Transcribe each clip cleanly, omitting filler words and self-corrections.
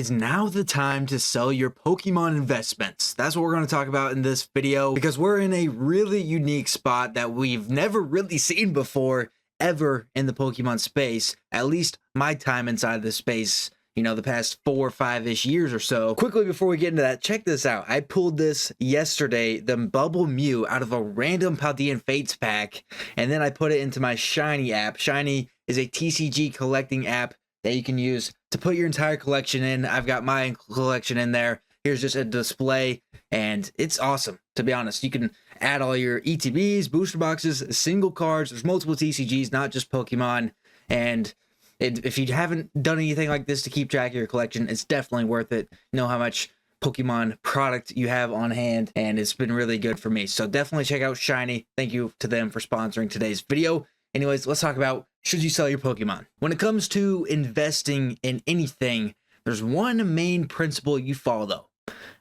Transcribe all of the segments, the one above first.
Is now the time to sell your Pokemon investments? That's what we're going to talk about in this video, because we're in a really unique spot that we've never really seen before ever in the Pokemon space, at least my time inside this space, you know, the past 4 or 5-ish years or so. Quickly before we get into that, check this out. I pulled this yesterday, the Bubble Mew, out of a random Paldean Fates pack, and then I put it into my Shiny app. Shiny is a TCG collecting app that you can use to put your entire collection in. I've got my collection in there. Here's just a display, and it's awesome, to be honest. You can add all your ETBs, booster boxes, single cards. There's multiple TCGs, not just Pokemon. And if you haven't done anything like this to keep track of your collection, it's definitely worth it. You know how much Pokemon product you have on hand, and it's been really good for me. So definitely check out Shiny. Thank you to them for sponsoring today's video. Anyways, let's talk about, should you sell your Pokemon? When it comes to investing in anything, there's one main principle you follow.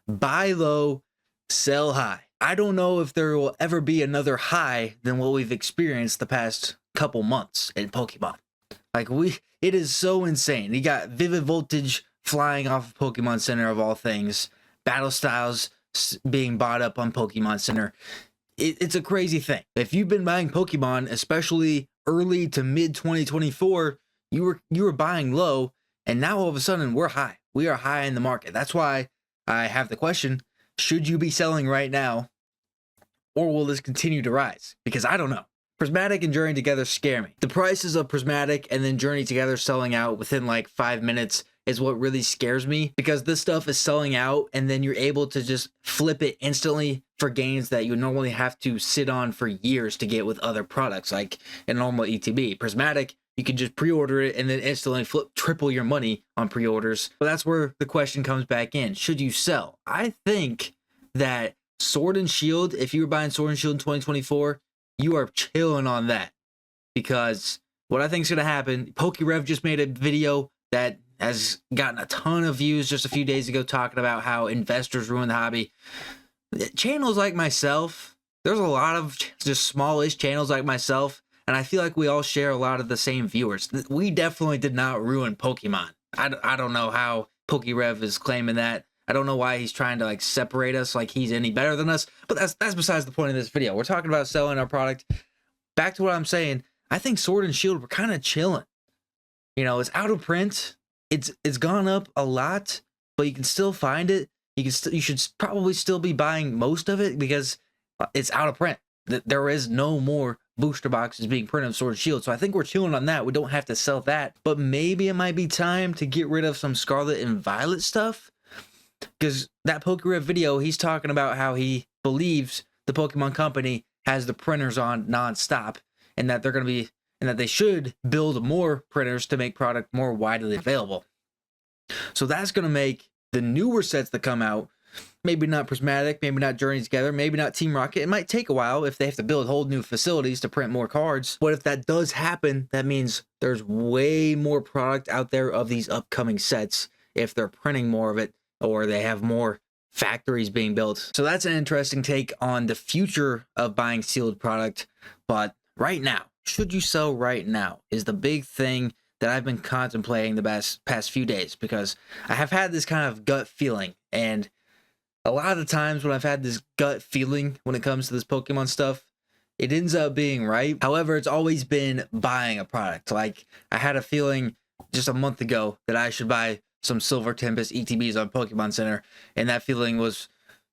Buy low, sell high. I don't know if there will ever be another high than what we've experienced the past couple months in Pokemon. Like, it is so insane. You got Vivid Voltage flying off of Pokemon Center of all things. Battle Styles being bought up on Pokemon Center. It's a crazy thing. If you've been buying Pokemon, especially early to mid 2024, you were buying low, and now all of a sudden we're high. We are high in the market. That's why I have the question, should you be selling right now, or will this continue to rise? Because I don't know. Prismatic and Journey together scare me. The prices of Prismatic and then Journey together selling out within like 5 minutes is what really scares me, because this stuff is selling out and then you're able to just flip it instantly for gains that you normally have to sit on for years to get with other products like a normal ETB. Prismatic, you can just pre-order it and then instantly flip triple your money on pre-orders. But that's where the question comes back in. Should you sell? I think that Sword and Shield, if you were buying Sword and Shield in 2024, you are chilling on that, because what I think is going to happen, PokeRev just made a video that has gotten a ton of views just a few days ago talking about how investors ruin the hobby. Channels like myself, there's a lot of just smallish channels like myself, and I feel like we all share a lot of the same viewers. We definitely did not ruin Pokemon. I don't know how PokeRev is claiming that. I don't know why he's trying to like separate us like he's any better than us, but that's besides the point of this video. We're talking about selling our product. Back to what I'm saying, I think Sword and Shield were kind of chilling. You know, it's out of print. It's gone up a lot, but you can still find it. You should probably still be buying most of it because it's out of print. There is no more booster boxes being printed of Sword and Shield, so I think we're chilling on that. We don't have to sell that, but maybe it might be time to get rid of some Scarlet and Violet stuff, because that PokeRev video, he's talking about how he believes the Pokemon Company has the printers on nonstop, and that they're going to be, and that they should build more printers to make product more widely available. So that's going to make the newer sets that come out, maybe not Prismatic, maybe not Journey Together, maybe not Team Rocket. It might take a while if they have to build whole new facilities to print more cards. But if that does happen, that means there's way more product out there of these upcoming sets if they're printing more of it, or they have more factories being built. So that's an interesting take on the future of buying sealed product. But right now, should you sell right now is the big thing that I've been contemplating the past few days, because I have had this kind of gut feeling, and a lot of the times when I've had this gut feeling when it comes to this Pokemon stuff, it ends up being right. However, it's always been buying a product. Like, I had a feeling just a month ago that I should buy some Silver Tempest ETBs on Pokemon Center, and that feeling was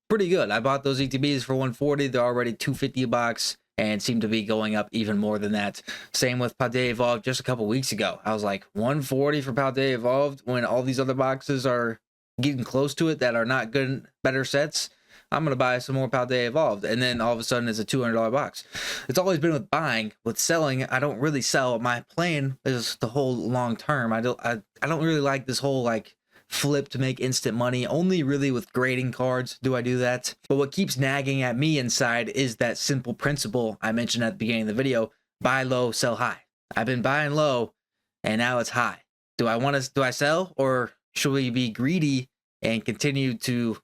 pretty good. I bought those ETBs for $140. They're already $250 a box, and seem to be going up even more than that. Same with Paldean Evolved just a couple weeks ago. I was like, $140 for Paldean Evolved when all these other boxes are getting close to it that are not good, better sets. I'm going to buy some more Paldean Evolved. And then all of a sudden it's a $200 box. It's always been with buying. With selling, I don't really sell. My plan is the whole long term. I don't really like this whole like flip to make instant money. Only really with grading cards do I do that. But what keeps nagging at me inside is that simple principle I mentioned at the beginning of the video: buy low, sell high. I've been buying low, and now it's high. Do I sell, or should we be greedy and continue to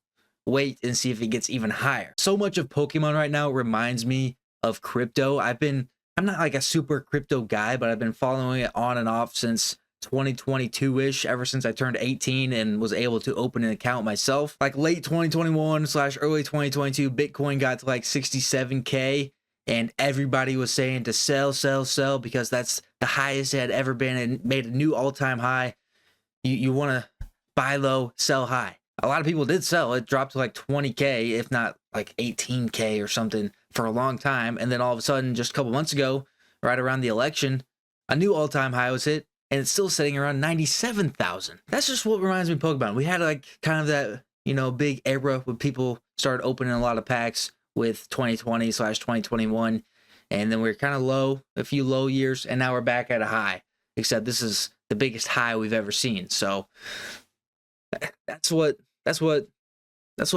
wait and see if it gets even higher? So much of Pokemon right now reminds me of crypto. I'm not like a super crypto guy, but I've been following it on and off since 2022-ish, ever since I turned 18 and was able to open an account myself. Like late 2021 / early 2022, Bitcoin got to like 67K, and everybody was saying to sell, sell, sell, because that's the highest it had ever been and made a new all-time high. You want to buy low, sell high. A lot of people did sell. It dropped to like 20K, if not like 18K or something for a long time. And then all of a sudden, just a couple months ago, right around the election, a new all-time high was hit, and it's still sitting around 97,000. That's just what reminds me of Pokemon. We had like kind of that, big era when people started opening a lot of packs with 2020 / 2021. And then we we're kind of low, a few low years, and now we're back at a high. Except this is the biggest high we've ever seen. So that's what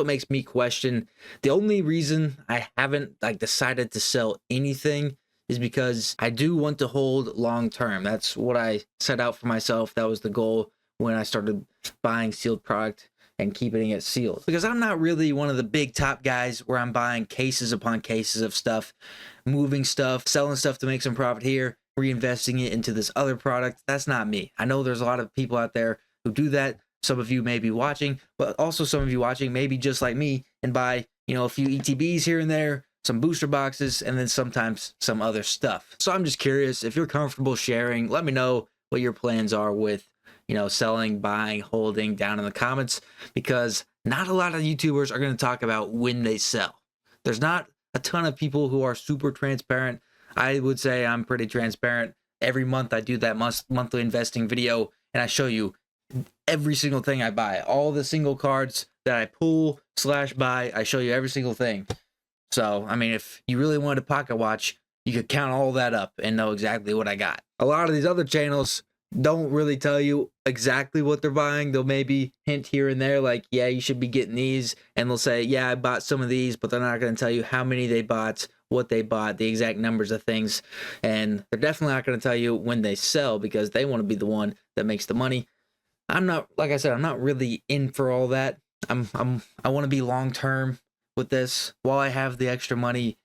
makes me question. The only reason I haven't like decided to sell anything is because I do want to hold long term. That's what I set out for myself. That was the goal when I started buying sealed product and keeping it sealed. Because I'm not really one of the big top guys where I'm buying cases upon cases of stuff, moving stuff, selling stuff to make some profit here, reinvesting it into this other product. That's not me. I know there's a lot of people out there who do that. Some of you may be watching, but also some of you watching may be just like me and buy, a few ETBs here and there, some booster boxes, and then sometimes some other stuff. So I'm just curious, if you're comfortable sharing, let me know what your plans are with, selling, buying, holding down in the comments, because not a lot of YouTubers are going to talk about when they sell. There's not a ton of people who are super transparent. I would say I'm pretty transparent. Every month I do that monthly investing video, and I show you every single thing I buy, all the single cards that I pull / buy. I show you every single thing. So, I mean, if you really wanted to pocket watch, you could count all that up and know exactly what I got. A lot of these other channels don't really tell you exactly what they're buying. They'll maybe hint here and there, like, yeah, you should be getting these. And they'll say, yeah, I bought some of these, but they're not going to tell you how many they bought, what they bought, the exact numbers of things. And they're definitely not going to tell you when they sell, because they want to be the one that makes the money. I'm not, like I said, I'm not really in for all that. I want to be long-term with this. While I have the extra money,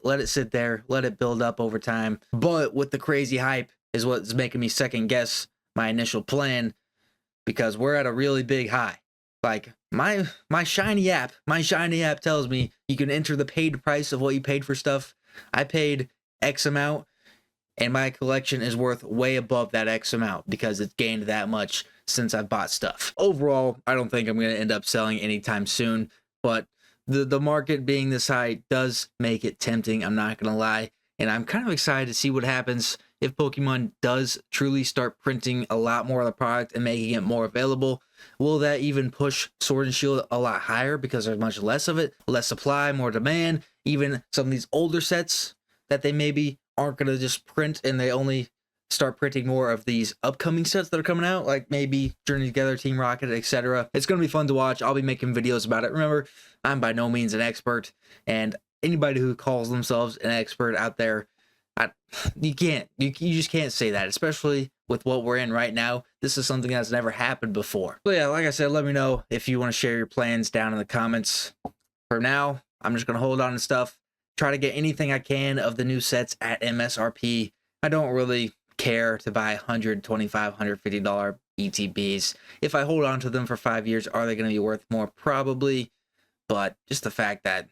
let it sit there, let it build up over time. But with the crazy hype is what's making me second guess my initial plan, because we're at a really big high. Like my shiny app tells me you can enter the paid price of what you paid for stuff. I paid X amount, and my collection is worth way above that X amount because it's gained that much since I bought stuff. Overall, I don't think I'm going to end up selling anytime soon, but the market being this high does make it tempting, I'm not going to lie. And I'm kind of excited to see what happens if Pokemon does truly start printing a lot more of the product and making it more available. Will that even push Sword and Shield a lot higher because there's much less of it, less supply, more demand? Even some of these older sets that they maybe aren't going to just print, and they only start printing more of these upcoming sets that are coming out, like maybe Journey Together, Team Rocket, etc. It's going to be fun to watch. I'll be making videos about it. Remember, I'm by no means an expert, and anybody who calls themselves an expert out there, you just can't say that, especially with what we're in right now. This is something that's never happened before. So yeah, like I said, let me know if you want to share your plans down in the comments. For now, I'm just going to hold on to stuff, try to get anything I can of the new sets at MSRP. I don't really care to buy $125, $150 ETBs. If I hold on to them for 5 years, are they going to be worth more? Probably. But just the fact that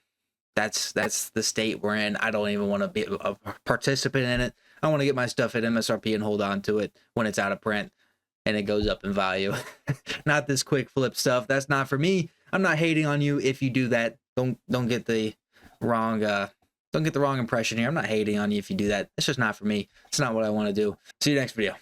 that's the state we're in, I don't even want to be a participant in it. I want to get my stuff at MSRP and hold on to it when it's out of print and it goes up in value. Not this quick flip stuff. That's not for me. I'm not hating on you if you do that. Don't get the wrong impression here. I'm not hating on you if you do that. It's just not for me. It's not what I want to do. See you next video.